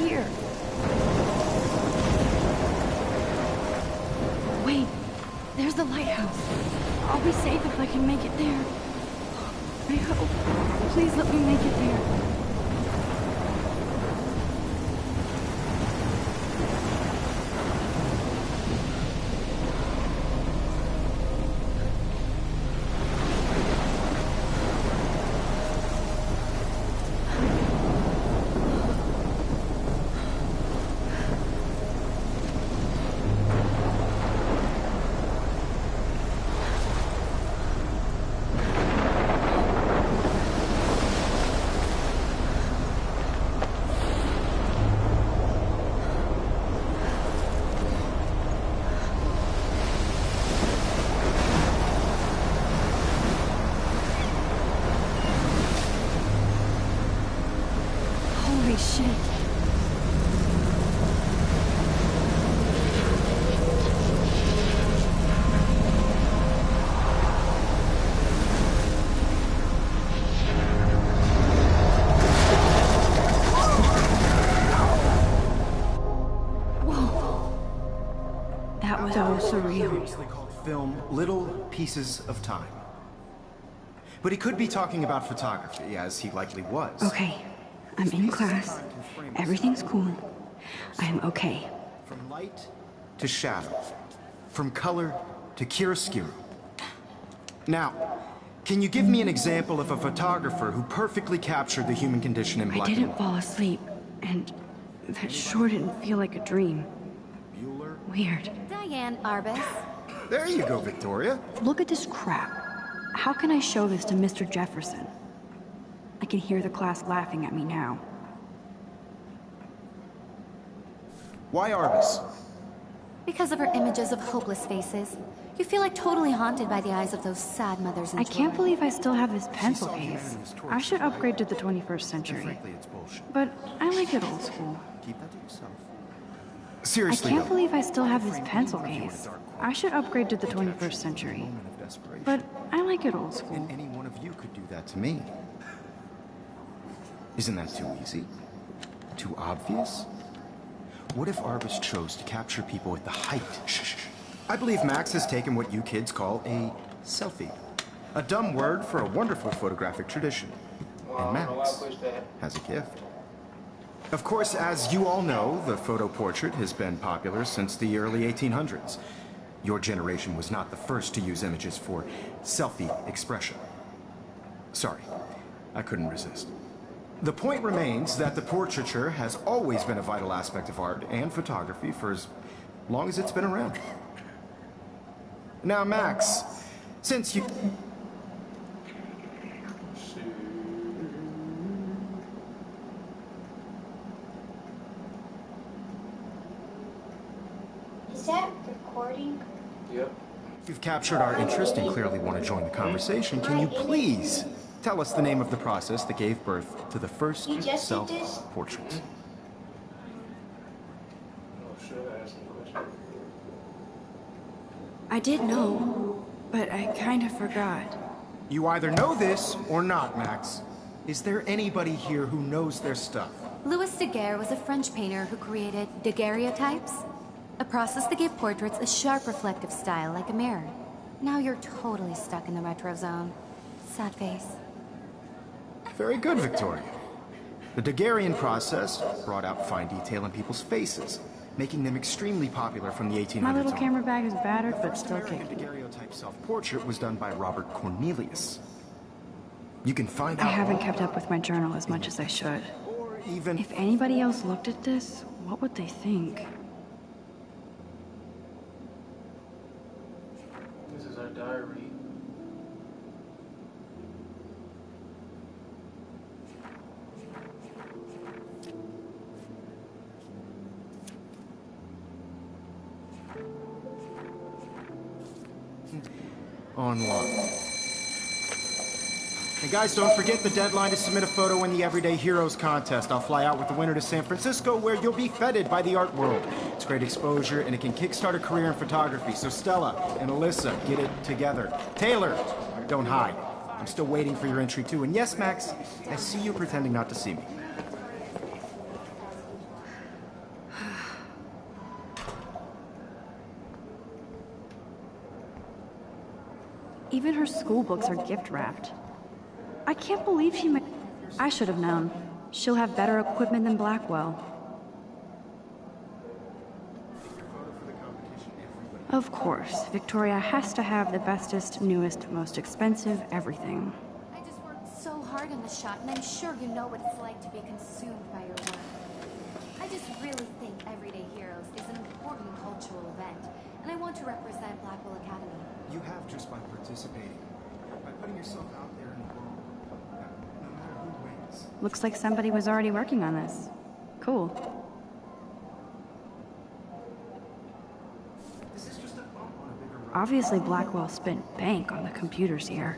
here. Wait, there's the lighthouse. I'll be safe if I can make it there. I hope. Please let me make it there. Holy shit. Whoa. That was so surreal. Film Little Pieces of Time. But he could be talking about photography, as he likely was. Okay. I'm in class. Everything's cool. I am okay. From light to shadow. From color to chiaroscuro. Now, can you give me an example of a photographer who perfectly captured the human condition in black and white? I didn't fall asleep, and that sure didn't feel like a dream. Bueller? Weird. Diane Arbus. There you go, Victoria. Look at this crap. How can I show this to Mr. Jefferson? I can hear the class laughing at me now. Why Arbus? Because of her images of hopeless faces. You feel like totally haunted by the eyes of those sad mothers and I can't children. believe I still have this pencil case. I should upgrade to the 21st century. Frankly, it's bullshit. But I like it old school. Keep that to yourself. I Seriously, can't though. believe I still have this pencil case. I should upgrade to the 21st century. Moment of desperation. But I like it old school. And any one of you could do that to me. Isn't that too easy? Too obvious? What if Arbus chose to capture people at the height? Shh. I believe Max has taken what you kids call a selfie. A dumb word for a wonderful photographic tradition. And Max has a gift. Of course, as you all know, the photo portrait has been popular since the early 1800s. Your generation was not the first to use images for selfie expression. Sorry, I couldn't resist. The point remains that the portraiture has always been a vital aspect of art and photography for as long as it's been around. Now, Max, since you... Is that recording? Yep. If you've captured our interest and clearly want to join the conversation, can you please tell us the name of the process that gave birth to the first You just did this? self-portraits? Oh, should I ask a question? I did know, but I kind of forgot. You either know this or not, Max. Is there anybody here who knows their stuff? Louis Daguerre was a French painter who created daguerreotypes, a process that gave portraits a sharp reflective style like a mirror. Now you're totally stuck in the retro zone. Sad face. Very good, Victoria. The Daguerrean process brought out fine detail in people's faces, making them extremely popular from the 1800s My little on. camera bag is battered, but still American kicking. daguerreotype self-portrait was done by Robert Cornelius. You can find out I haven't more, kept up with my journal as much as I should. or even If anybody else looked at this, what would they think? This is our diary. online. And guys, don't forget the deadline to submit a photo in the Everyday Heroes contest. I'll fly out with the winner to San Francisco, where you'll be feted by the art world. It's great exposure, and it can kickstart a career in photography. So Stella and Alyssa, get it together. Taylor, don't hide. I'm still waiting for your entry too. And yes, Max, I see you pretending not to see me. Even her school books are gift-wrapped. I can't believe she made... I should have known. She'll have better equipment than Blackwell. Of course, Victoria has to have the bestest, newest, most expensive everything. I just worked so hard on the shot, and I'm sure you know what it's like to be consumed by your work. I just really think Everyday Heroes is an important cultural event, and I want to represent Blackwell Academy. You have just by participating, by putting yourself out there in the world, no matter who wins. Looks like somebody was already working on this. Cool. This is just a bump on a bigger road. Obviously Blackwell spent bank on the computers here.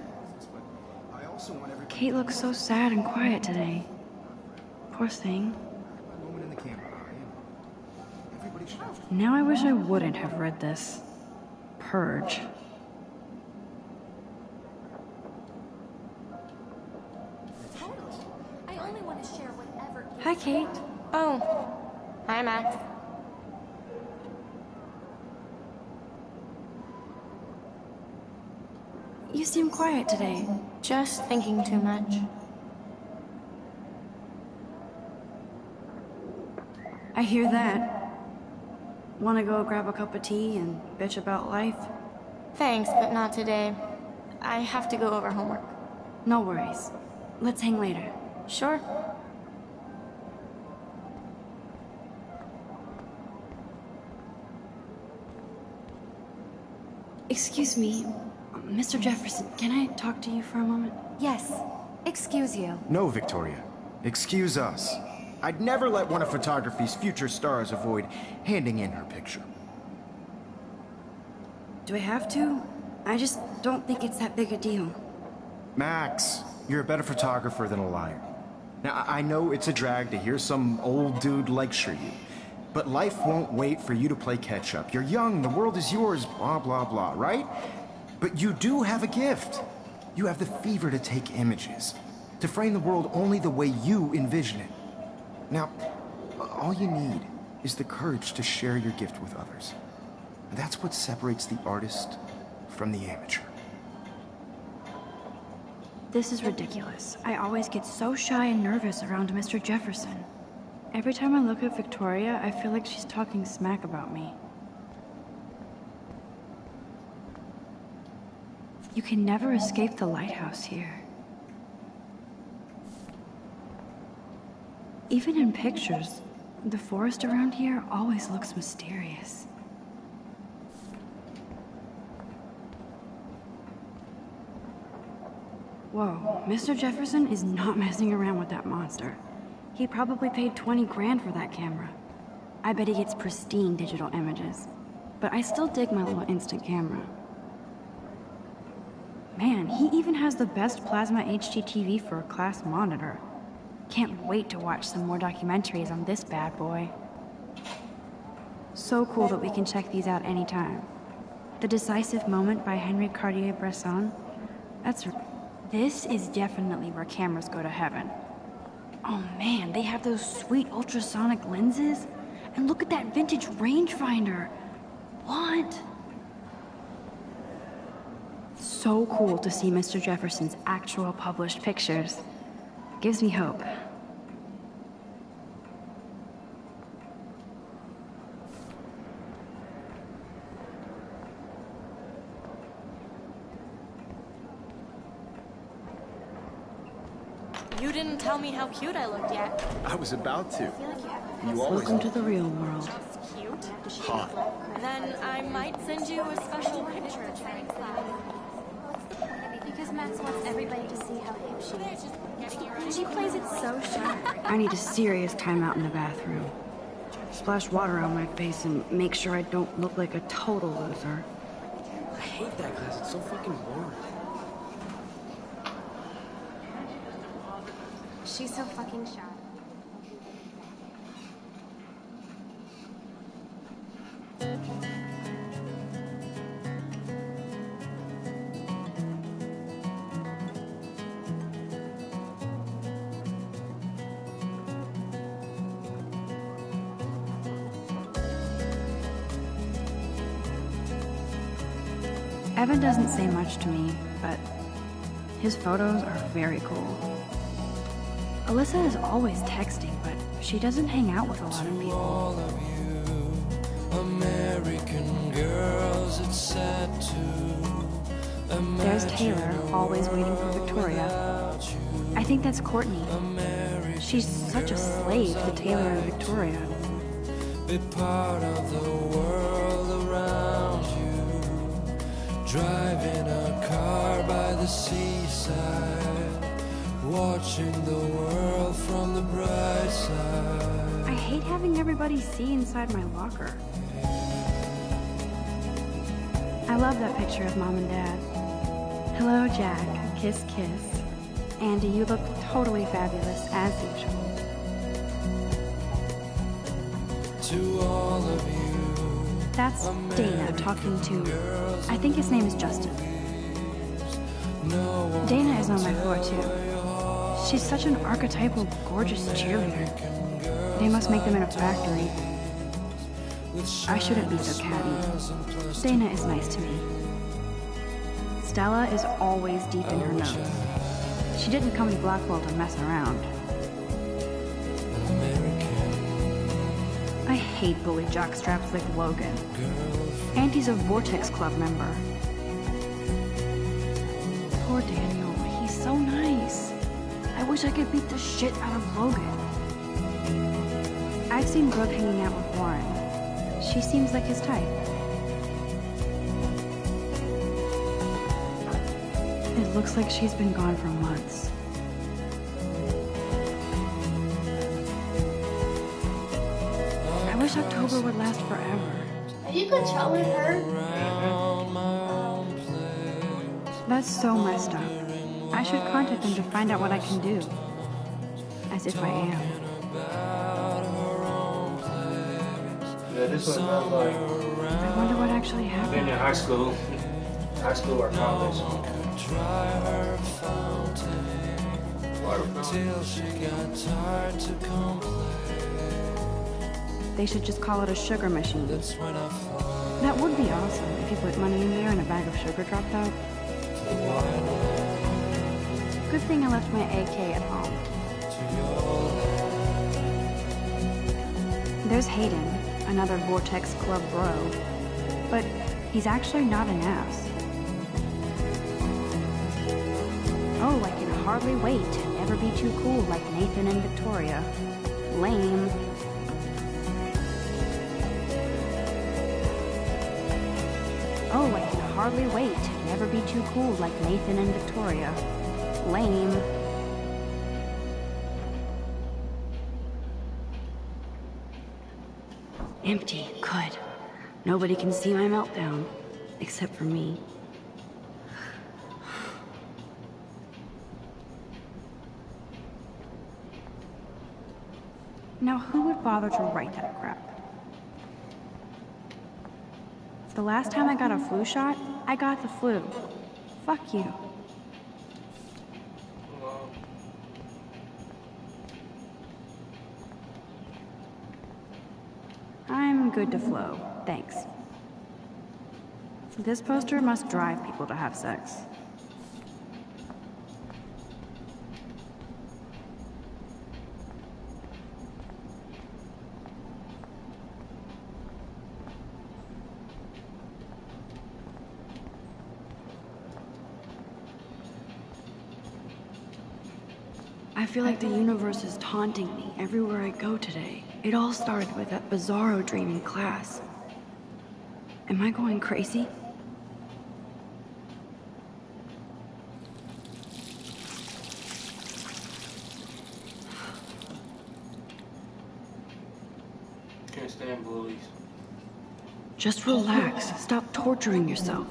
But I also want everybody Kate looks so sad and quiet today. Poor thing. a moment in the camera. Everybody should have. Now I wish I wouldn't have read this. Purge. Totally. I only want to share whatever... Hi, Kate. Oh. Hi, Max. You seem quiet today. Just thinking too much. I hear that. Want to go grab a cup of tea and bitch about life? Thanks, but not today. I have to go over homework. No worries. Let's hang later. Sure. Excuse me, Mr. Jefferson, can I talk to you for a moment? Yes. Excuse you. No, Victoria. Excuse us. I'd never let one of photography's future stars avoid handing in her picture. Do I have to? I just don't think it's that big a deal. Max, you're a better photographer than a liar. Now, I know it's a drag to hear some old dude lecture you, but life won't wait for you to play catch-up. You're young, the world is yours, blah, blah, blah, right? But you do have a gift. You have the fever to take images, to frame the world only the way you envision it. Now, all you need is the courage to share your gift with others. And that's what separates the artist from the amateur. This is ridiculous. I always get so shy and nervous around Mr. Jefferson. Every time I look at Victoria, I feel like she's talking smack about me. You can never escape the lighthouse here. Even in pictures, the forest around here always looks mysterious. Whoa, Mr. Jefferson is not messing around with that monster. He probably paid 20 grand for that camera. I bet he gets pristine digital images. But I still dig my little instant camera. Man, he even has the best plasma HD TV for a class monitor. Can't wait to watch some more documentaries on this bad boy. So cool that we can check these out anytime. The Decisive Moment by Henry Cartier-Bresson. This is definitely where cameras go to heaven. Oh man, they have those sweet ultrasonic lenses. And look at that vintage rangefinder. What? So cool to see Mr. Jefferson's actual published pictures. Gives me hope. You didn't tell me how cute I looked yet. I was about to. You always Welcome to the real world. Cute? hot. Then I might send you a special picture. Because Max wants everybody to see how hip she is. She plays it so sharp. I need a serious timeout in the bathroom. Splash water on my face and make sure I don't look like a total loser. I hate that class. It's so fucking boring. She's so fucking sharp. Evan doesn't say much to me, but his photos are very cool. Alyssa is always texting, but she doesn't hang out with a lot of people. American girls, it's sad to There's Taylor, always waiting for Victoria. I think that's Courtney. She's such a slave to Taylor and Victoria. be part of the world around you. Driving a car by the seaside, watching the world from the bright side. I hate having everybody see inside my locker. I love that picture of Mom and Dad. Hello, Jack. Kiss, kiss. Andy, you look totally fabulous, as usual. To all of you, That's Dana talking to... I think his name is Justin. Dana is on my floor, too. She's such an archetypal, gorgeous cheerleader. They must make them in a factory. I shouldn't be so catty. Dana is nice to me. Stella is always deep in her notes. She didn't come to Blackwell to mess around. I hate bully jockstraps like Logan. Auntie's a Vortex Club member. Poor Daniel, he's so nice. I wish I could beat the shit out of Logan. I've seen Brooke hanging out with Warren. She seems like his type. It looks like she's been gone for months. I wish October would last forever. Are you controlling her? That's so messed up. I should contact them to find out what I can do. As if I am. Yeah, this was not like I wonder what actually being happened. in high school or college. Water fountain. They should just call it a sugar machine. That would be awesome if you put money in there and a bag of sugar dropped out. Good thing I left my AK at home. There's Hayden, another Vortex Club bro. But he's actually not an ass. Oh, I can hardly wait to never be too cool like Nathan and Victoria. Lame. Oh, I can hardly wait to never be too cool like Nathan and Victoria. Lame. Empty. Good. Nobody can see my meltdown. Except for me. Now, who would bother to write that crap? The last time I got a flu shot, I got the flu. Fuck you. I'm good to flow, thanks. This poster must drive people to have sex. I feel like the universe is taunting me everywhere I go today. It all started with that bizarro dream in class. Am I going crazy? Can't stand bullies. Just relax. Stop torturing yourself.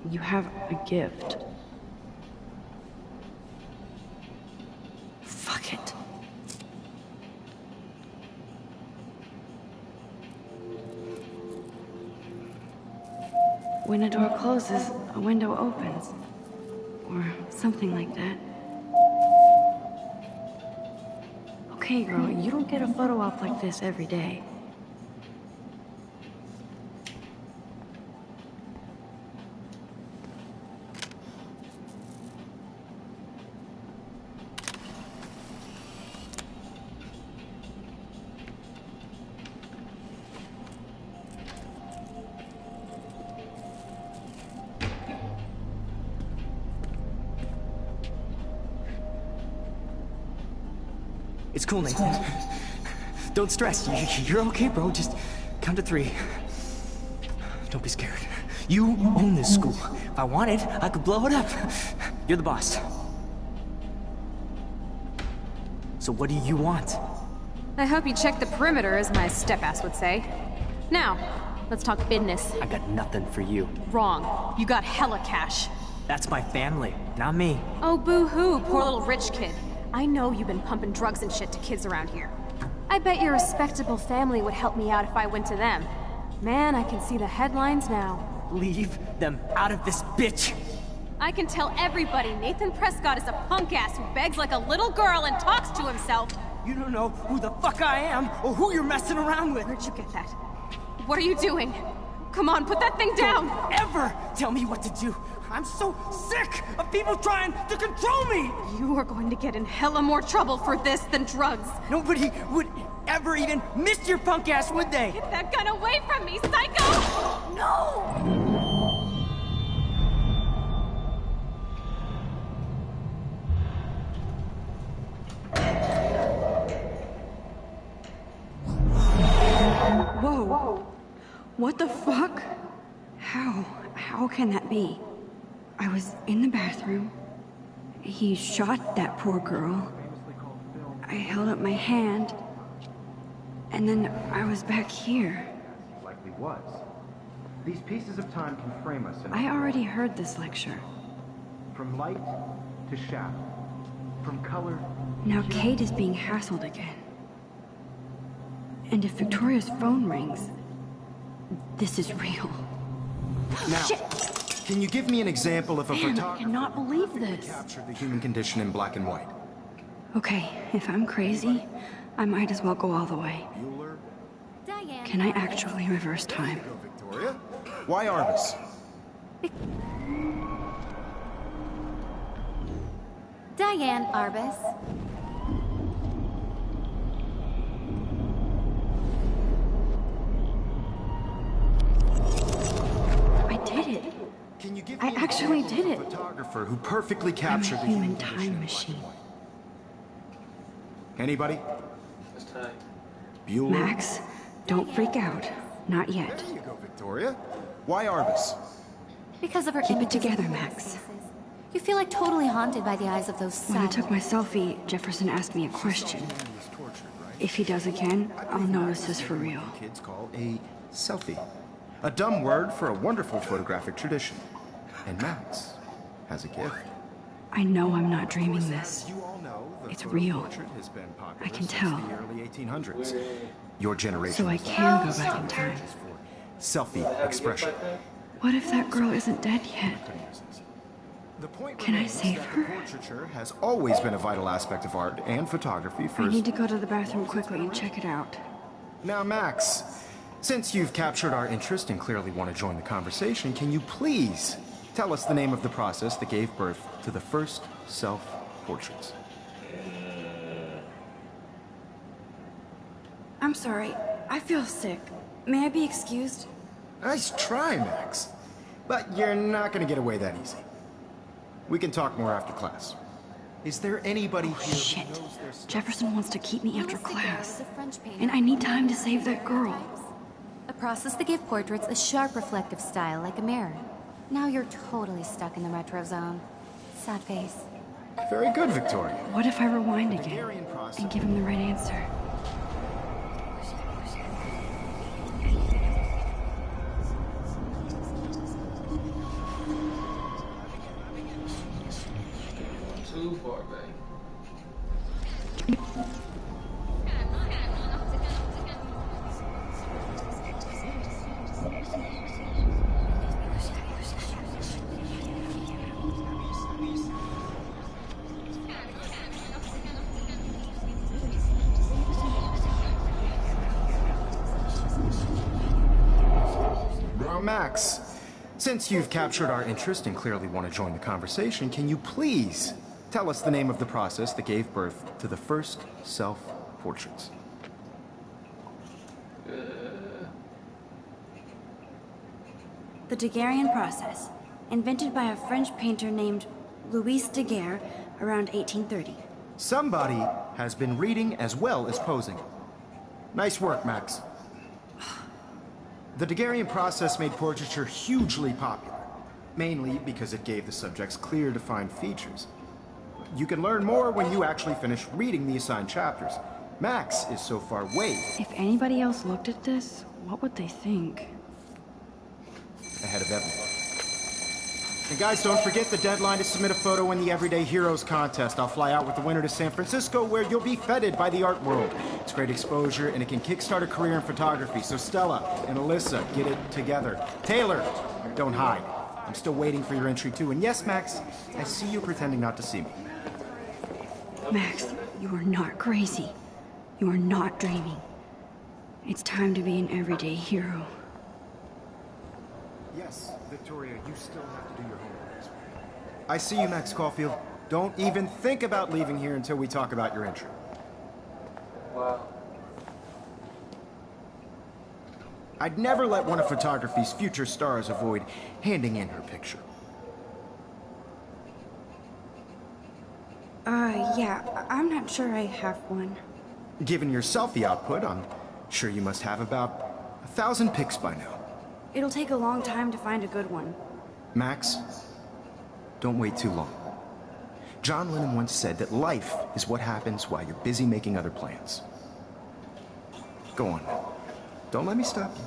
You have a gift. Fuck it. When a door closes, a window opens. Or something like that. Okay, girl, you don't get a photo op like this every day. It's cool, Nathan. Don't stress. You're okay, bro. Just count to 3. Don't be scared. You own this school. If I wanted, I could blow it up. You're the boss. So what do you want? I hope you check the perimeter, as my step-ass would say. Now, let's talk business. I got nothing for you. Wrong. You got hella cash. That's my family, not me. Oh, boo-hoo, poor little rich kid. I know you've been pumping drugs and shit to kids around here. I bet your respectable family would help me out if I went to them. Man, I can see the headlines now. Leave them out of this bitch! I can tell everybody Nathan Prescott is a punk ass who begs like a little girl and talks to himself. You don't know who the fuck I am or who you're messing around with. Where'd you get that? What are you doing? Come on, put that thing down! Don't ever tell me what to do! I'm so sick of people trying to control me! You are going to get in hella more trouble for this than drugs. Nobody would ever even miss your punk ass, would they? Get that gun away from me, psycho! No! Whoa. What the fuck? How can that be? I was in the bathroom. He shot that poor girl. I held up my hand. And then I was back here. Likely was. These pieces of time can frame us in I already heard this lecture. from light to shadow, from color. Now Kate is being hassled again. And if Victoria's phone rings, this is real. Now, Shit. can you give me an example of a Man, I photographer cannot believe who this. captured the human condition in black and white? Okay, if I'm crazy, I might as well go all the way. Bueller? Diane. Can I actually reverse time? Go, Victoria. Why Arbus? Diane Arbus. I did it. Can you give I me an actually example did of a it. photographer who perfectly I'm captured a the human condition time in black machine. and white? Anybody? That's tight. Bueller? Max, don't freak out. Not yet. There you go, Victoria. Why Arbus? Because of her Keep it images together, of Max. faces. You feel like totally haunted by the eyes of those When I sad... took my selfie, Jefferson asked me a question. If he does again, I'll know this is for real. Kids call a selfie. A dumb word for a wonderful photographic tradition. And Max has a gift. I know I'm not dreaming this. You all know the It's photo real. portrait has been popular I can since tell. the early 1800s. Your generation. So I was can go back in time. for selfie expression. What if that girl isn't dead yet? The point Can I remains save that her? the portraiture has always been a vital aspect of art and photography for I need to go to the bathroom quickly and check it out. Now, Max, since you've captured our interest and clearly want to join the conversation, can you please tell us the name of the process that gave birth to the first self-portraits? I'm sorry. I feel sick. May I be excused? Nice try, Max. But you're not going to get away that easy. We can talk more after class. Is there anybody here Shit. who knows their stuff? Jefferson wants to keep me after Louis Daguerre class. was a French painter And I need who time to created save that girl. daguerreotypes, a process that gave portraits a sharp reflective style like a mirror. Now you're totally stuck in the retro zone. Sad face. Very good, Victoria. What if I rewind again Daguerrean process. and give him the right answer? Too far back. Now, Max, since you've captured our interest and clearly want to join the conversation, can you please tell us the name of the process that gave birth to the first self-portraits? The Daguerrean process, invented by a French painter named Louis Daguerre around 1830. Somebody has been reading as well as posing. Nice work, Max. The Daguerrean process made portraiture hugely popular, mainly because it gave the subjects clear, defined features. You can learn more when you actually finish reading the assigned chapters. Max is so far way If anybody else looked at this, what would they think? ahead of everyone. And guys, don't forget the deadline to submit a photo in the Everyday Heroes contest. I'll fly out with the winner to San Francisco, where you'll be feted by the art world. It's great exposure, and it can kickstart a career in photography. So Stella and Alyssa, get it together. Taylor, don't hide. I'm still waiting for your entry too. And yes, Max, I see you pretending not to see me. Max, you are not crazy. You are not dreaming. It's time to be an everyday hero. Yes, Victoria, you still have to do your homework. I see you, Max Caulfield. Don't even think about leaving here until we talk about your entry. Wow. I'd never let one of photography's future stars avoid handing in her picture. Yeah, I'm not sure I have one. Given your selfie output, I'm sure you must have about 1,000 pics by now. It'll take a long time to find a good one. Max, don't wait too long. John Lennon once said that life is what happens while you're busy making other plans. Go on now. Don't let me stop you.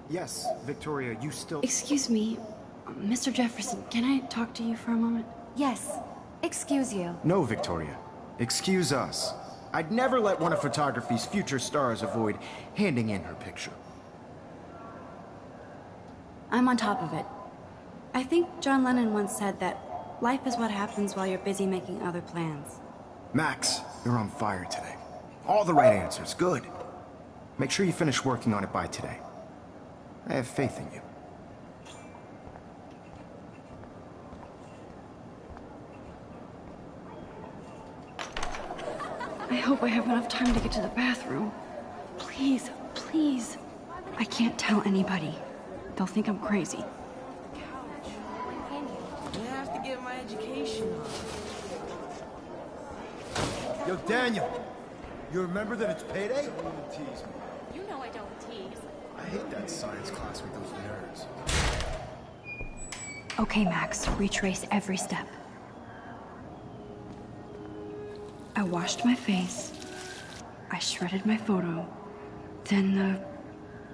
Yes, Victoria, you still... Excuse me, Mr. Jefferson, can I talk to you for a moment? Yes. Excuse you. No, Victoria. Excuse us. I'd never let one of photography's future stars avoid handing in her picture. I'm on top of it. I think John Lennon once said that life is what happens while you're busy making other plans. Max, you're on fire today. All the right answers. Good. Make sure you finish working on it by today. I have faith in you. I hope I have enough time to get to the bathroom. Please, please. I can't tell anybody. They'll think I'm crazy. I have to get my education on. Yo, Daniel, you remember that it's payday? You know I don't tease. I hate that science class with those nerds. Okay, Max, retrace every step. I washed my face. I shredded my photo. Then the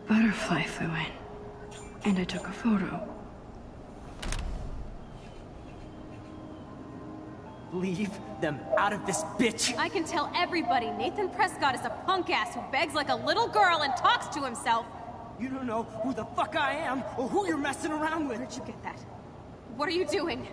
butterfly flew in. And I took a photo. Leave them out of this bitch! I can tell everybody Nathan Prescott is a punk ass who begs like a little girl and talks to himself. You don't know who the fuck I am or who you're messing around with. Where'd you get that? What are you doing?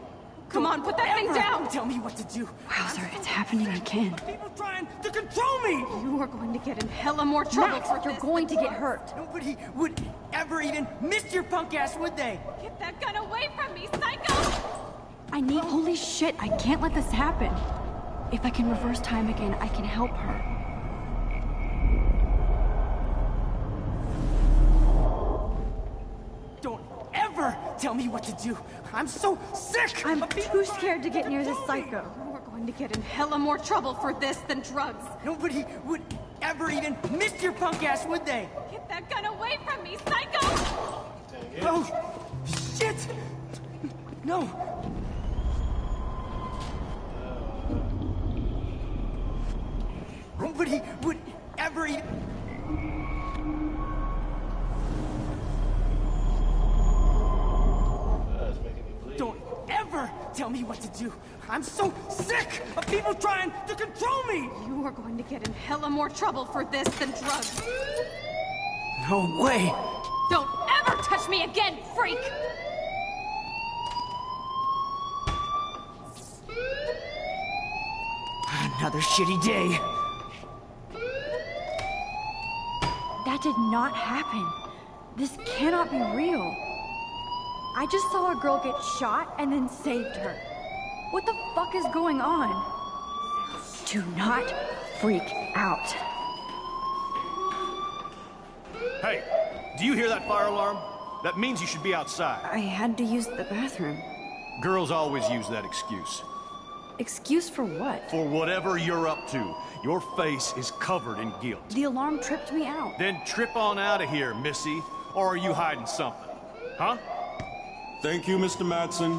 Come on, put that thing down! Tell me what to do. Wowzer, it's happening again. People trying to control me! You are going to get in hella more trouble Max, for you're this going than to get drugs. hurt. Nobody would ever even miss your punk ass, would they? Get that gun away from me, psycho! I need... Holy shit, I can't let this happen. If I can reverse time again, I can help her. Don't ever tell me what to do. I'm so sick! I'm too scared to get near this psycho. You are going to get in hella more trouble for this than drugs. Nobody would ever even miss your punk ass, would they? Get that gun away from me, psycho! Oh, shit! No. Nobody would ever even... Don't ever tell me what to do. I'm so sick of people trying to control me! You are going to get in hella more trouble for this than drugs. No way! Don't ever touch me again, freak! Another shitty day. That did not happen. This cannot be real. I just saw a girl get shot and then saved her. What the fuck is going on? Do not freak out. Hey, do you hear that fire alarm? That means you should be outside. I had to use the bathroom. Girls always use that excuse. Excuse for what? For whatever you're up to. Your face is covered in guilt. The alarm tripped me out. Then trip on out of here, Missy. Or are you hiding something? Huh? Thank you, Mr. Madsen.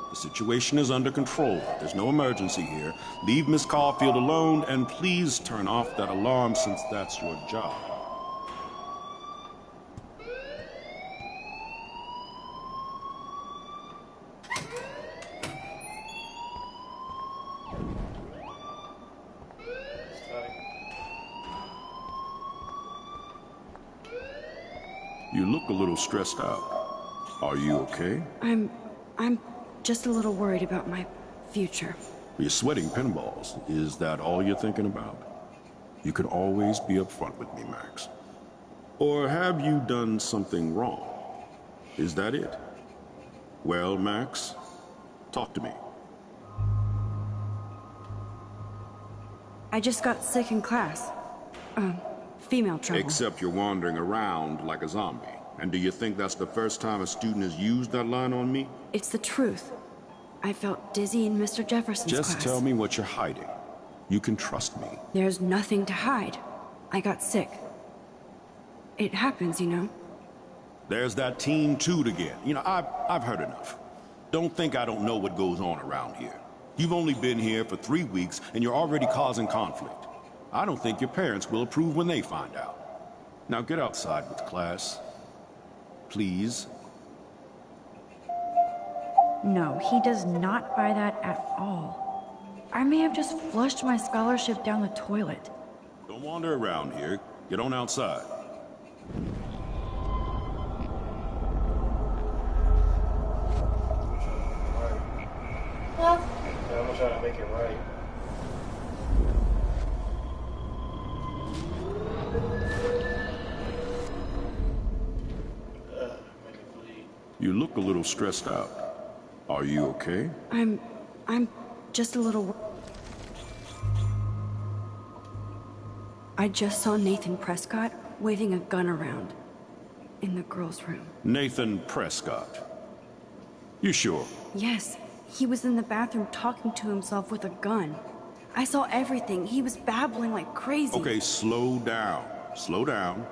The situation is under control. There's no emergency here. Leave Miss Caulfield alone, and please turn off that alarm since that's your job. You look a little stressed out. Are you okay? I'm just a little worried about my future. You're sweating pinballs. Is that all you're thinking about? You can always be upfront with me, Max. Or have you done something wrong? Is that it? Well, Max, talk to me. I just got sick in class. Female trouble. Except you're wandering around like a zombie. And do you think that's the first time a student has used that line on me? It's the truth. I felt dizzy in Mr. Jefferson's class. Just tell me what you're hiding. You can trust me. There's nothing to hide. I got sick. It happens, you know. There's that teen toot again. You know, I've heard enough. Don't think I don't know what goes on around here. You've only been here for 3 weeks, and you're already causing conflict. I don't think your parents will approve when they find out. Now get outside with class. Please. No, he does not buy that at all. I may have just flushed my scholarship down the toilet. Don't wander around here. Get on outside. Well, I'm gonna try to make it right. Make it bleed. You look a little stressed out. Are you okay? I'm just a little... I just saw Nathan Prescott waving a gun around in the girls' room. Nathan Prescott. You sure? Yes, he was in the bathroom talking to himself with a gun. I saw everything. He was babbling like crazy. Okay, slow down. Slow down.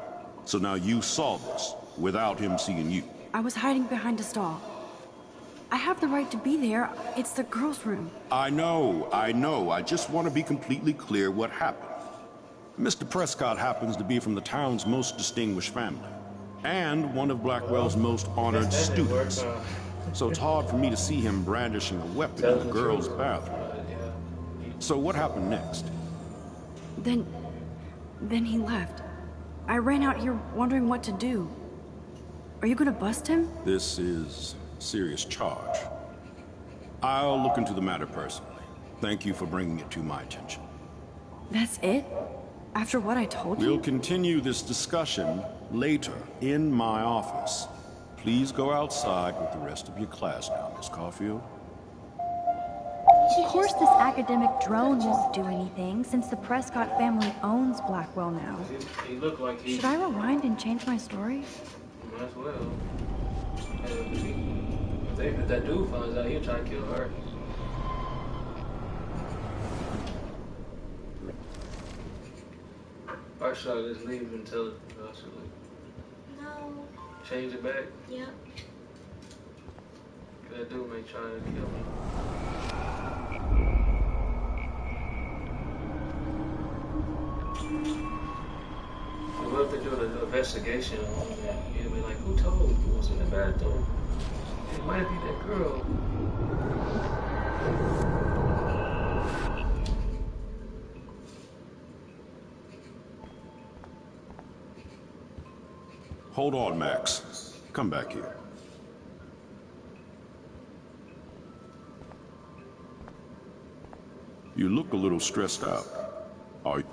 So now you saw this without him seeing you. I was hiding behind a stall. I have the right to be there. It's the girls' room. I know. I just want to be completely clear what happened. Mr. Prescott happens to be from the town's most distinguished family, and one of Blackwell's most honored students. So it's hard for me to see him brandishing a weapon in the girls' bathroom. So what happened next? Then he left. I ran out here wondering what to do. Are you gonna bust him? This is a serious charge. I'll look into the matter personally. Thank you for bringing it to my attention. That's it? After what I told you? We'll continue this discussion later in my office. Please go outside with the rest of your class now, Miss Caulfield. Of course this academic drone won't do anything, since the Prescott family owns Blackwell now. He looked like he... Should I rewind and change my story? Might as well. If that dude finds out, he'll try to kill her. Or should I just leave until it no. change it back? Yep. That dude may try to kill me. What if they do an investigation on that? You'll be like, who told you who was in the bathroom? It might be that girl. Hold on, Max. Come back here. You look a little stressed out. Are you?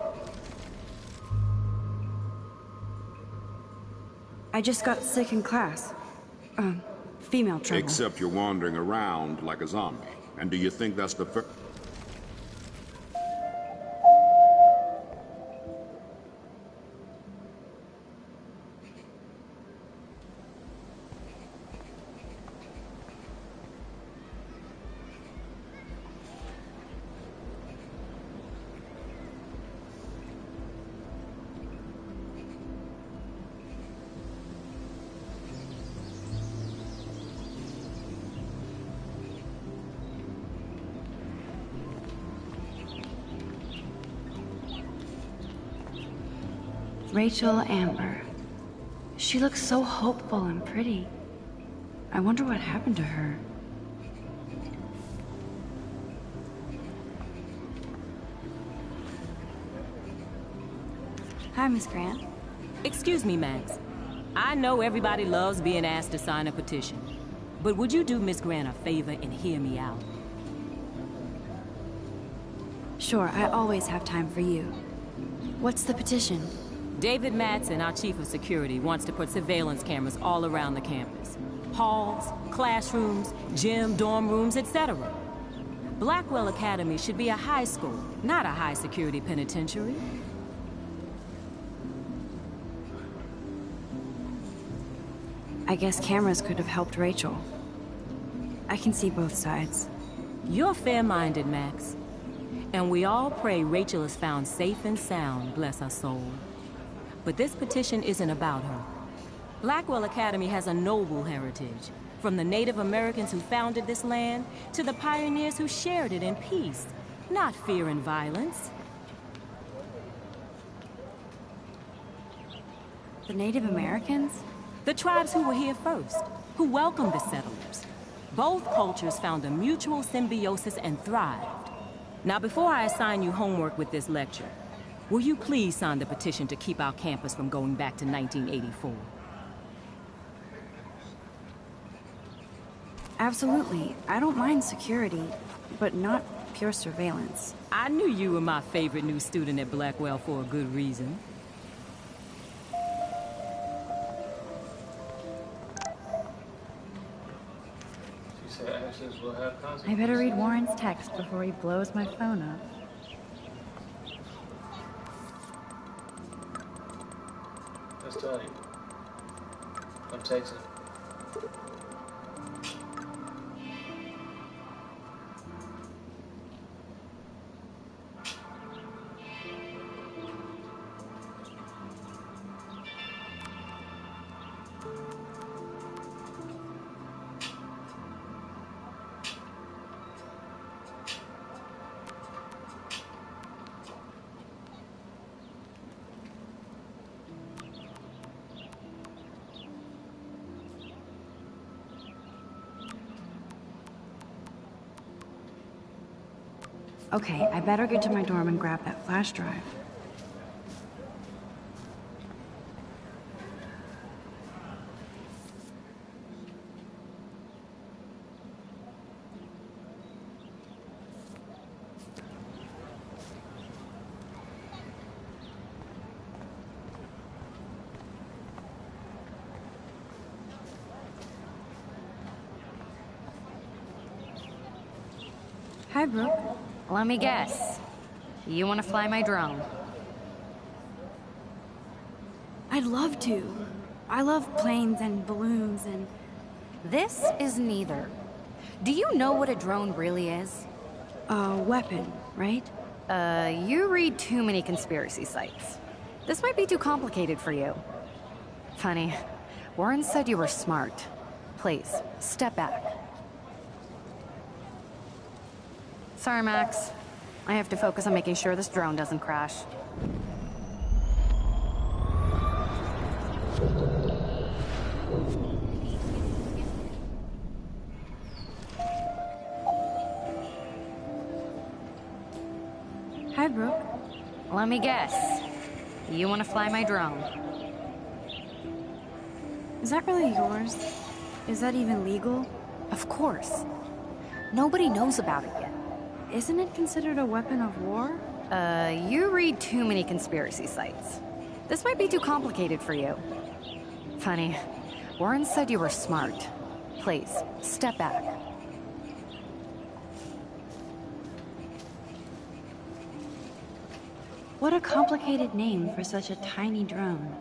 I just got sick in class. Female trouble. Except you're wandering around like a zombie. And do you think that's the first? Rachel Amber. She looks so hopeful and pretty. I wonder what happened to her. Hi, Miss Grant. Excuse me, Max. I know everybody loves being asked to sign a petition. But would you do Miss Grant a favor and hear me out? Sure, I always have time for you. What's the petition? David Madsen, our chief of security, wants to put surveillance cameras all around the campus. Halls, classrooms, gym, dorm rooms, etc. Blackwell Academy should be a high school, not a high-security penitentiary. I guess cameras could have helped Rachel. I can see both sides. You're fair-minded, Max. And we all pray Rachel is found safe and sound, bless her soul. But this petition isn't about her. Blackwell Academy has a noble heritage, from the Native Americans who founded this land to the pioneers who shared it in peace, not fear and violence. The Native Americans? The tribes who were here first, who welcomed the settlers. Both cultures found a mutual symbiosis and thrived. Now, before I assign you homework with this lecture, will you please sign the petition to keep our campus from going back to 1984? Absolutely. I don't mind security, but not pure surveillance. I knew you were my favorite new student at Blackwell for a good reason. I better read Warren's text before he blows my phone up. That's Tony. I'm texting. Okay, I better get to my dorm and grab that flash drive. Hi, Brooke. Let me guess. You want to fly my drone? I'd love to. I love planes and balloons and... This is neither. Do you know what a drone really is? A weapon, right? You read too many conspiracy sites. This might be too complicated for you. Funny. Warren said you were smart. Please, step back. Sorry, Max. I have to focus on making sure this drone doesn't crash. Hi, Brooke. Let me guess. You want to fly my drone? Is that really yours? Is that even legal? Of course. Nobody knows about it yet. Isn't it considered a weapon of war? You read too many conspiracy sites. This might be too complicated for you. Funny. Warren said you were smart. Please, step back. What a complicated name for such a tiny drone.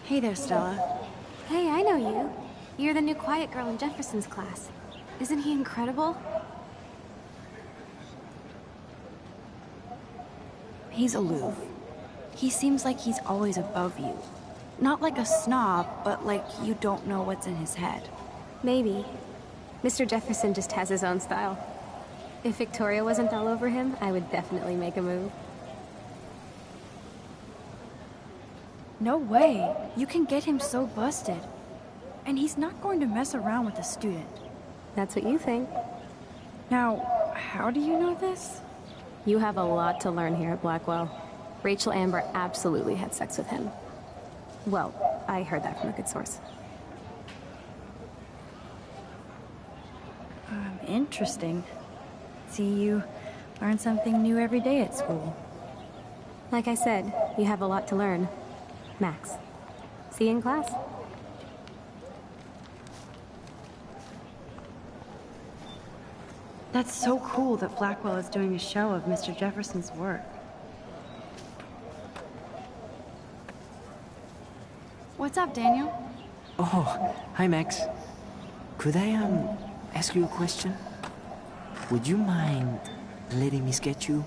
Hey there, Stella. Hey, I know you. You're the new quiet girl in Jefferson's class. Isn't he incredible? He's aloof. He seems like he's always above you. Not like a snob, but like you don't know what's in his head. Maybe. Mr. Jefferson just has his own style. If Victoria wasn't all over him, I would definitely make a move. No way. You can get him so busted. And he's not going to mess around with a student. That's what you think. Now, how do you know this? You have a lot to learn here at Blackwell. Rachel Amber absolutely had sex with him. Well, I heard that from a good source. Interesting. See, you learn something new every day at school. Like I said, you have a lot to learn. Max, see you in class. That's so cool that Blackwell is doing a show of Mr. Jefferson's work. What's up, Daniel? Oh, hi, Max. Could I, ask you a question? Would you mind letting me sketch you?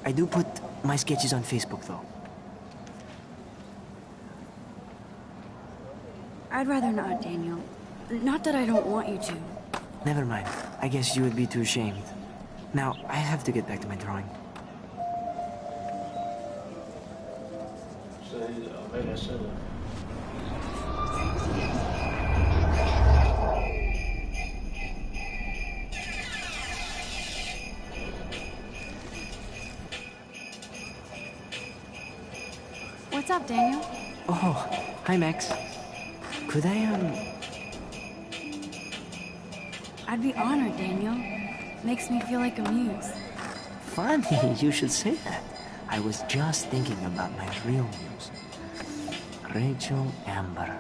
I do put my sketches on Facebook, though. I'd rather not, Daniel. Not that I don't want you to. Never mind. I guess you would be too ashamed. Now, I have to get back to my drawing. What's up, Daniel? Oh, hi, Max. Could I, I'd be honored, Daniel. Makes me feel like a muse. Funny you should say that. I was just thinking about my real muse. Rachel Amber.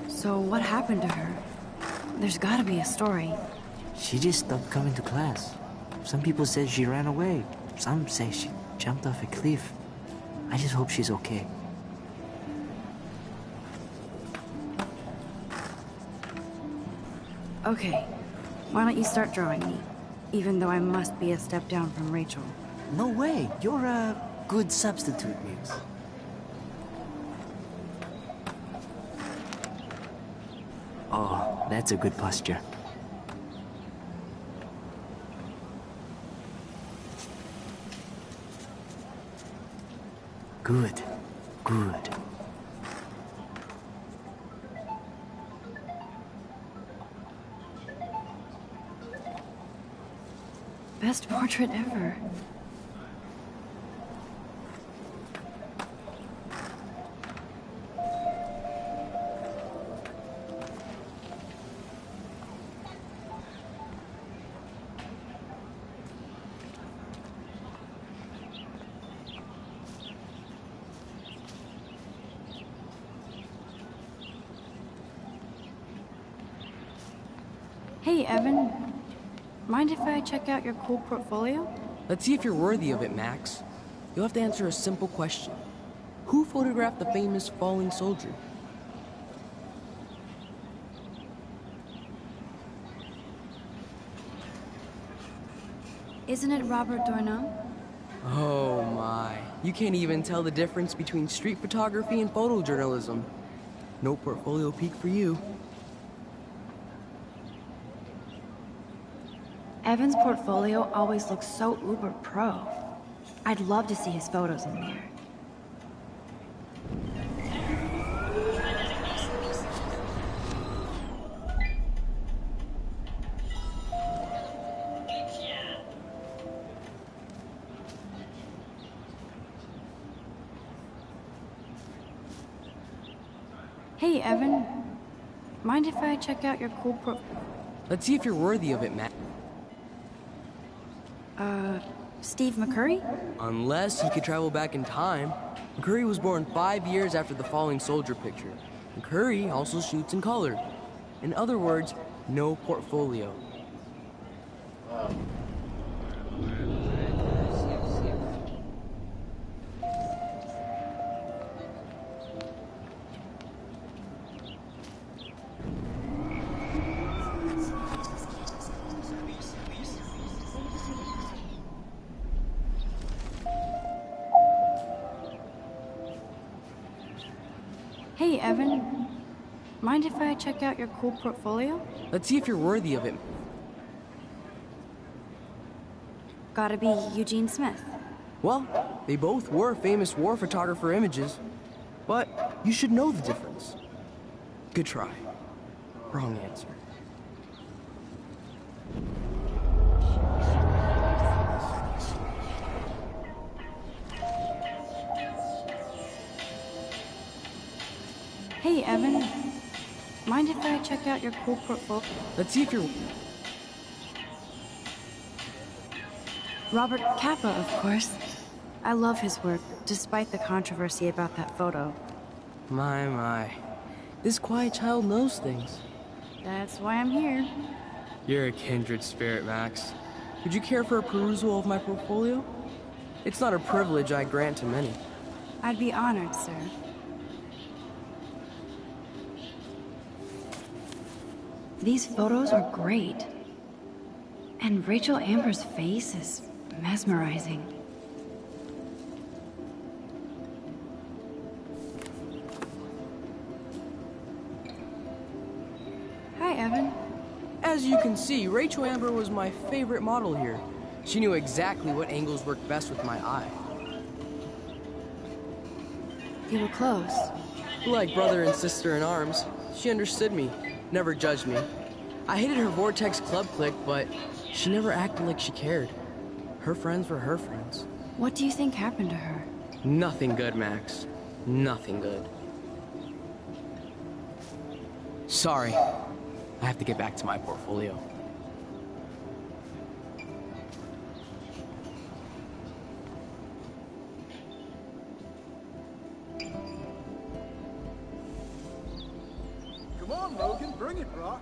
So what happened to her? There's gotta be a story. She just stopped coming to class. Some people said she ran away. Some say she jumped off a cliff. I just hope she's okay. Okay, why don't you start drawing me? Even though I must be a step down from Rachel. No way, you're a good substitute, Muse. Oh, that's a good posture. Good, good. Best portrait ever. Hey, Evan. Mind if I check out your cool portfolio? Let's see if you're worthy of it, Max. You'll have to answer a simple question. Who photographed the famous falling soldier? Isn't it Robert Doisneau? Oh my. You can't even tell the difference between street photography and photojournalism. No portfolio peek for you. Evan's portfolio always looks so uber pro. I'd love to see his photos in there. Hey, Evan. Mind if I check out your cool Let's see if you're worthy of it, Matt. Steve McCurry? Unless he could travel back in time. McCurry was born 5 years after the falling soldier picture. McCurry also shoots in color. In other words, no portfolio. Hey, Evan. Mind if I check out your cool portfolio? Let's see if you're worthy of it. Gotta be Eugene Smith. Well, they both were famous war photographer images, but you should know the difference. Good try. Wrong answer. Hey, Evan. Mind if I check out your cool portfolio? Let's see if you're... Robert Capa, of course. I love his work, despite the controversy about that photo. My. This quiet child knows things. That's why I'm here. You're a kindred spirit, Max. Would you care for a perusal of my portfolio? It's not a privilege I grant to many. I'd be honored, sir. These photos are great. And Rachel Amber's face is mesmerizing. Hi, Evan. As you can see, Rachel Amber was my favorite model here. She knew exactly what angles worked best with my eye. You were close. Like brother and sister in arms, she understood me, never judged me. I hated her Vortex Club clique, but she never acted like she cared. Her friends were her friends. What do you think happened to her? Nothing good, Max. Nothing good. Sorry. I have to get back to my portfolio. Come on, Logan, bring it, Brock.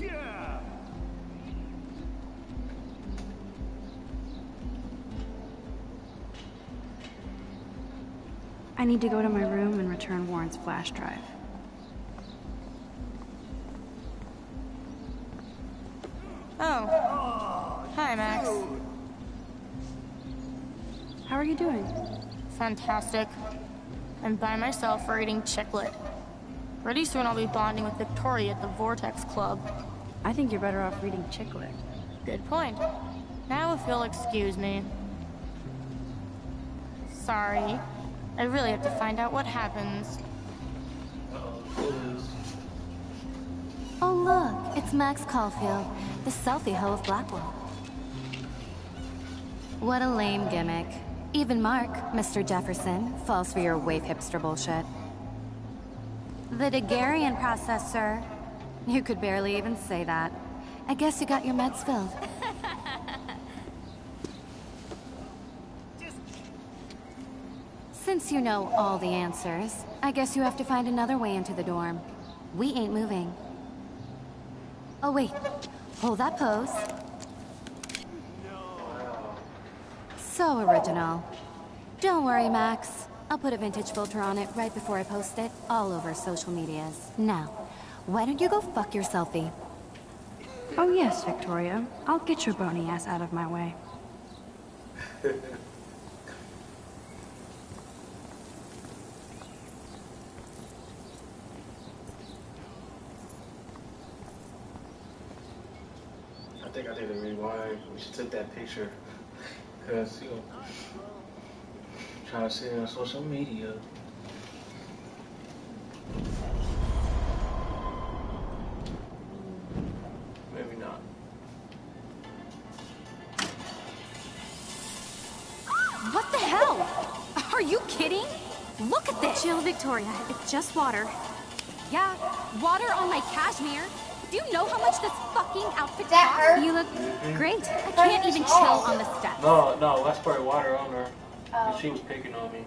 Yeah! I need to go to my room and return Warren's flash drive. Oh. Hi, Max. How are you doing? Fantastic. I'm by myself reading Chicklet. Pretty soon I'll be bonding with Victoria at the Vortex Club. I think you're better off reading Chicklet. Good point. Now if you'll excuse me. Sorry. I really have to find out what happens. Oh look, it's Max Caulfield, the selfie hoe of Blackwell. What a lame gimmick. Even Mark, Mr. Jefferson, falls for your wave hipster bullshit. The Daguerrean process, sir. You could barely even say that. I guess you got your meds filled. Since you know all the answers, I guess you have to find another way into the dorm. We ain't moving. Oh wait, hold that pose. So original. Don't worry, Max. I'll put a vintage filter on it right before I post it all over social medias. Now, why don't you go fuck your selfie? Oh yes, Victoria. I'll get your bony ass out of my way. I think I did a rewind. We should take that picture. Because, you know, trying to see it on social media. Maybe not. What the hell? Are you kidding? Look at this! Chill, Victoria. It's just water. Yeah, water on my cashmere. Do you know how much this fucking outfit costs? You look great. I can't even chill on the steps. No, I sprayed water on her. And she was picking on me.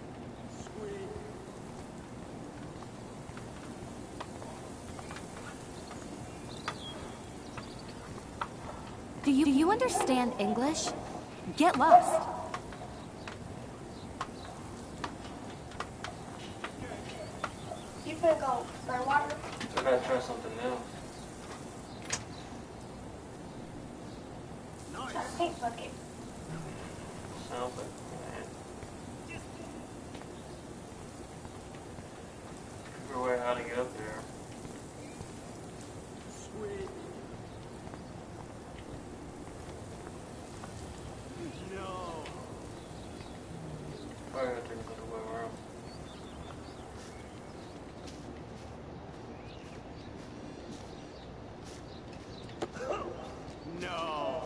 Do you understand English? Get lost. You finna go burn water? I gotta try something else. Try to paint bucket. Sounds like no.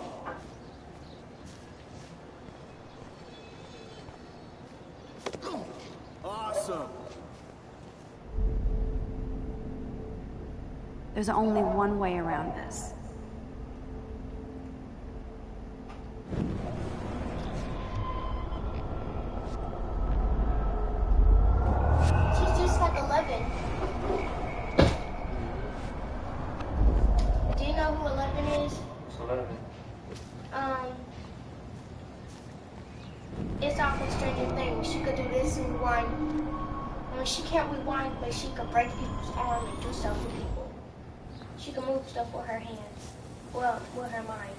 Awesome. There's only one way around this. She's just like 11. Do you know who 11 is? It's 11. It's off of Stranger Things. She could do this and rewind. I mean, she can't rewind, but she could break people's arm and do stuff to people. She can move stuff with her hands. Well, with her mind.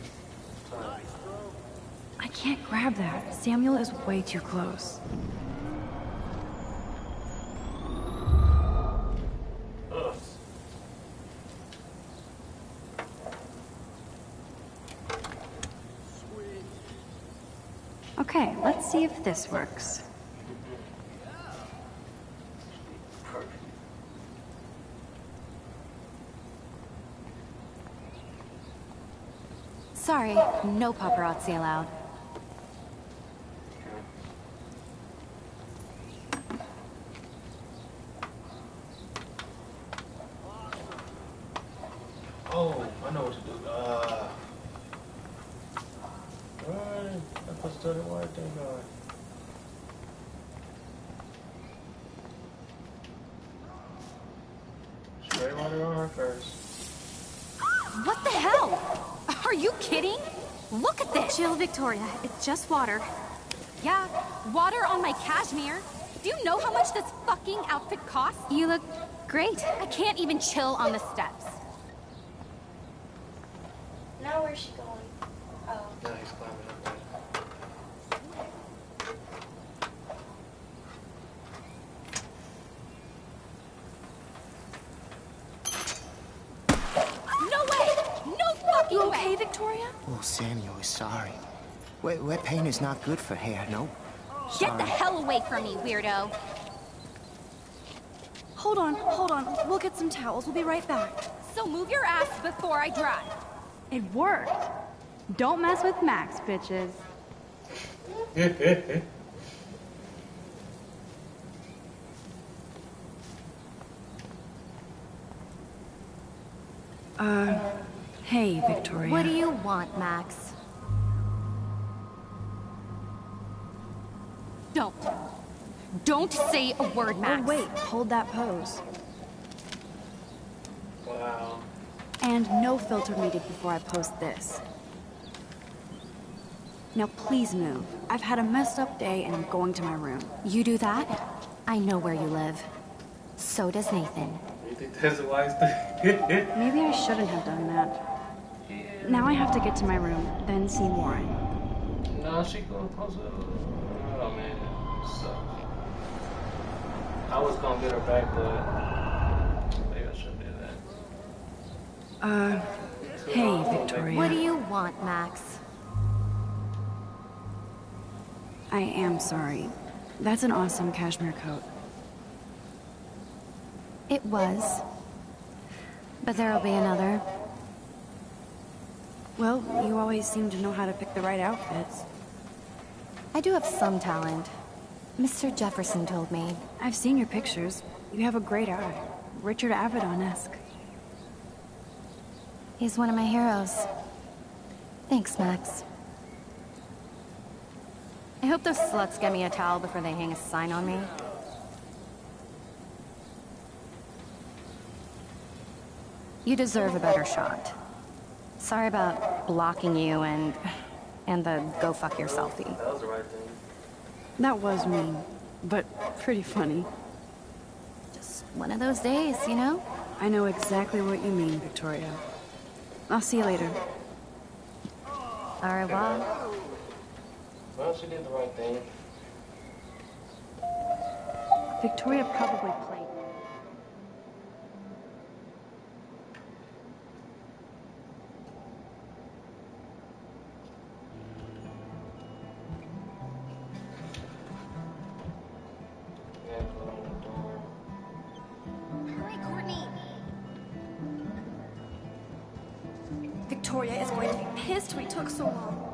I can't grab that. Samuel is way too close. Ugh. Okay, let's see if this works. Sorry, no paparazzi allowed. Oh, I know what to do. Run. I put study white thing on. Spray water on her first. What the hell? Are you kidding? Look at this! Chill, Victoria. It's just water. Yeah, water on my cashmere. Do you know how much this fucking outfit costs? You look great. I can't even chill on the steps. Now where's she going? Oh. Now he's climbing up there. No way! No fucking You way! okay, Victoria? Oh, Samuel is sorry. Wet paint is not good for hair, no? Get the hell away from me, weirdo! Hold on. We'll get some towels. We'll be right back. So move your ass before I drive. It worked. Don't mess with Max, bitches. Hey, Victoria. What do you want, Max? Don't say a word, Max. Oh, wait, hold that pose. Wow. And no filter needed before I post this. Now please move. I've had a messed up day and I'm going to my room. You do that? I know where you live. So does Nathan. You think that's a wise thing? Maybe I shouldn't have done that. Now I have to get to my room, then see Warren. No, she gonna post it. Oh man, it sucks. I was gonna get her back, but maybe I shouldn't do that. Hey, Victoria. What do you want, Max? I am sorry. That's an awesome cashmere coat. It was. But there'll be another. Well, you always seem to know how to pick the right outfits. I do have some talent. Mr. Jefferson told me. I've seen your pictures. You have a great eye. Richard Avedon-esque. He's one of my heroes. Thanks, Max. I hope those sluts get me a towel before they hang a sign on me. You deserve a better shot. Sorry about blocking you and the go fuck yourself selfie. That was the right thing. That was mean, but pretty funny. Just one of those days, you know? I know exactly what you mean, Victoria. I'll see you later. Au revoir. Well, she did the right thing. Victoria probably played. Victoria is going to be pissed we took so long.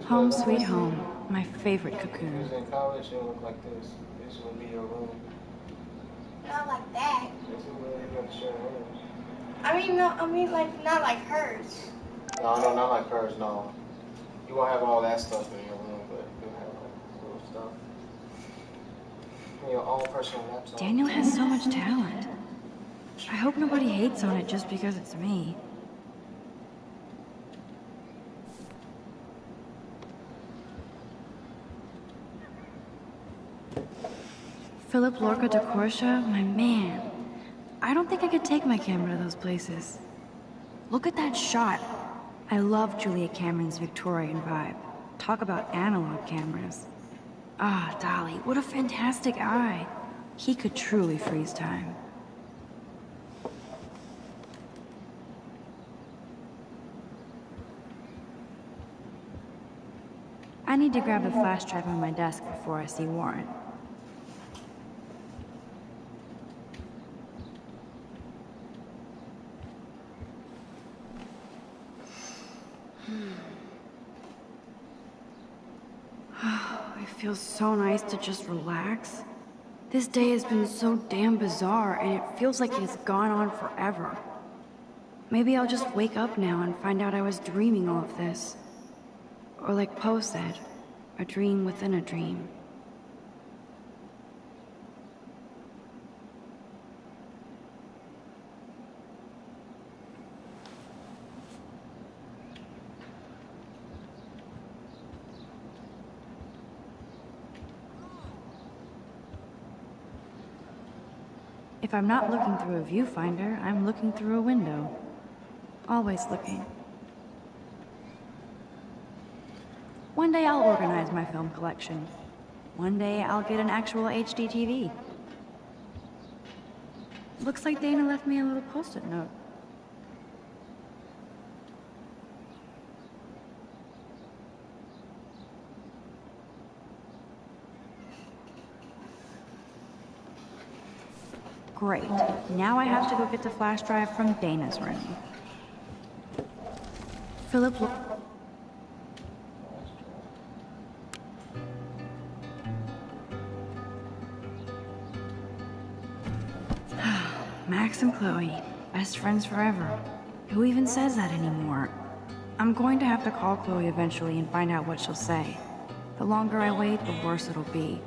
Home sweet home, my favorite cocoon. If you was in college, it would look like this. This would be your room. Not like that. This is where you got to share a room. I mean, like, not like hers. No, not like hers, no. You won't have all that stuff in your room, but you'll have like little stuff. Your own personal laptop. Daniel has so much talent. I hope nobody hates on it just because it's me. Philip Lorca de Corsia, my man. I don't think I could take my camera to those places. Look at that shot. I love Julia Cameron's Victorian vibe. Talk about analog cameras. Ah, Dolly, what a fantastic eye. He could truly freeze time. I need to grab the flash drive on my desk before I see Warren. It feels so nice to just relax. This day has been so damn bizarre, and it feels like it's gone on forever. Maybe I'll just wake up now and find out I was dreaming all of this. Or like Poe said, a dream within a dream. If I'm not looking through a viewfinder, I'm looking through a window. Always looking. One day I'll organize my film collection. One day I'll get an actual HD TV. Looks like Dana left me a little post-it note. Great. Now I have to go get the flash drive from Dana's room. Philip, Max and Chloe, best friends forever. Who even says that anymore? I'm going to have to call Chloe eventually and find out what she'll say. The longer I wait, the worse it'll be.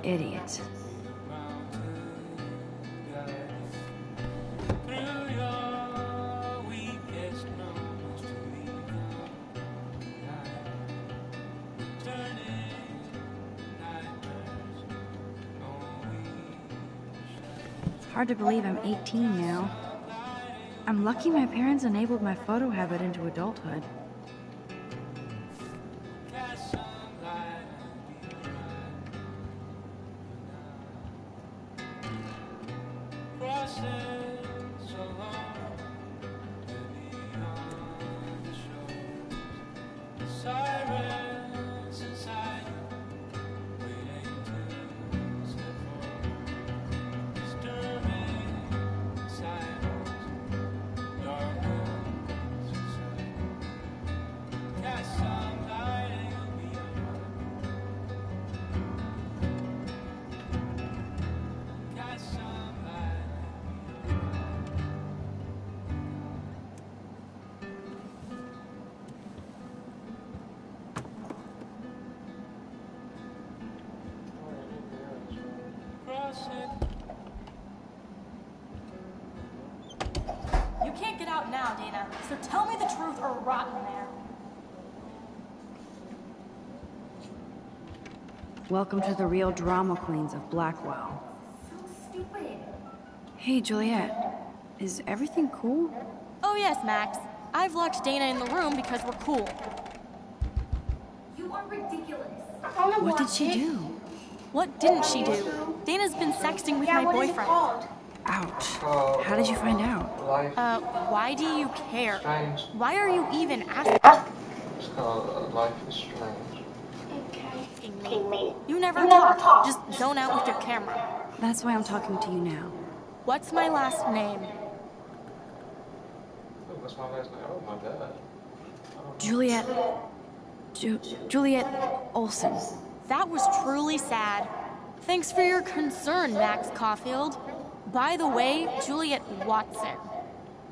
Idiot. Hard to believe I'm 18 now. I'm lucky my parents enabled my photo habit into adulthood. You can't get out now, Dana, so tell me the truth or rot in there. Welcome to the real drama queens of Blackwell. So stupid. Hey, Juliet. Is everything cool? Oh yes, Max. I've locked Dana in the room because we're cool. You are ridiculous. What did she do? What didn't she do? Dana's been sexting with my What is it boyfriend. called? Ouch. How did you find out? Why do you care? Strange. Why are you even asking? It's called Life is Strange. Me. You never talk. Just zone out with your camera. That's why I'm talking to you now. What's my last name? What's my last name? Oh my god. Juliet. Juliet Olsen. That was truly sad. Thanks for your concern, Max Caulfield. By the way, Juliet Watson.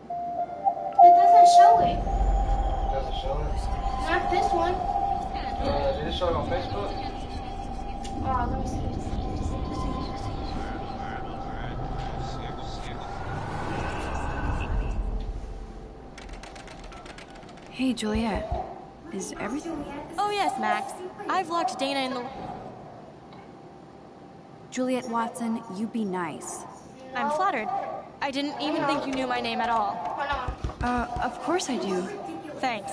It doesn't show it. Doesn't show it? Not this one. Did it show it on Facebook? Oh, let me see. Hey, Juliet. Is everything... Oh yes, Max. I've locked Dana in the... Juliet Watson, you be nice. I'm flattered. I didn't even think you knew my name at all. Of course I do. Thanks.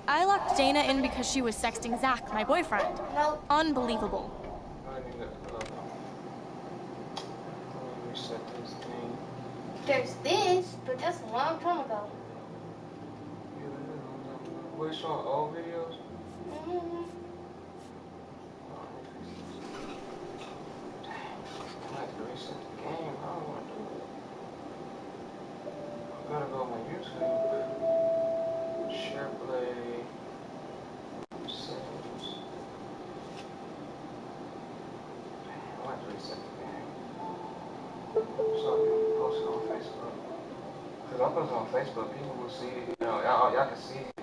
I locked Dana in because she was sexting Zach, my boyfriend. Unbelievable. I need to reset this thing. There's this, but that's a long time ago. What is showing old videos? Mm-hmm. I have to reset the game. I don't want to do it. I gotta go on my YouTube. Share play. Settings. I have to reset the game. So I can post it on Facebook. Because I'm posting on Facebook, people will see it. You know, y'all can see it.